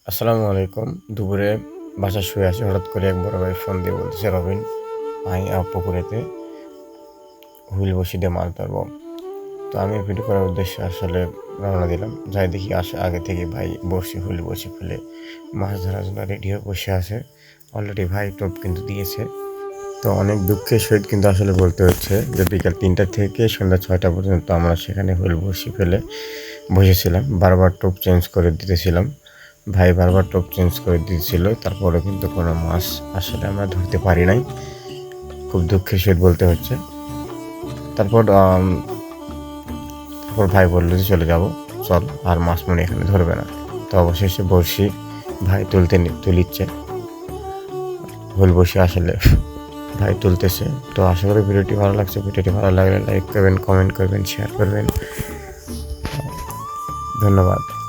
আসসালামু আলাইকুম। দুপুরে বাসায় শুয়ে আছি, হঠাৎ করে এক বড় ভাই ফোন দিয়ে বলতেছে, "রবিন, আই পুকুরেতে হুইল বসি দিয়ে মাছ ধরবো।" তো আমি ভিডিও করার উদ্দেশ্যে আসলে রওনা দিলাম। যাই দেখি আগে থেকে ভাই হুইল বসি ফেলে মাছ ধরার জন্য রেডি হয়ে বসে আছে। অলরেডি ভাই টোপ কিন্তু দিয়েছে। তো অনেক দুঃখের সহিত কিন্তু আসলে বলতে হচ্ছে যে বিকাল ৩টা থেকে সন্ধ্যা ৬টা পর্যন্ত আমরা সেখানে হুইল বসি ফেলে বসেছিলাম। বারবার টোপ চেঞ্জ করে দিতেছিলাম। ভাই বারবার টোপ চেঞ্জ করে দিয়েছিল। তারপরেও কিন্তু কোনো মাছ আসলে আমরা ধরতে পারি নাই। খুব দুঃখের সহিত বলতে হচ্ছে। তারপর ভাই বলল যে, "চলে যাব। চল, আর মাছ মনে এখানে ধরবে না।" তো অবশেষে বড়শি ভাই তুলিচ্ছে। হুইল বসি আসলে ভাই তুলতেছে। তো আশা করি ভিডিওটি ভালো লাগছে। ভিডিওটি ভালো লাগলে লাইক করবেন, কমেন্ট করবেন, শেয়ার করবেন। ধন্যবাদ।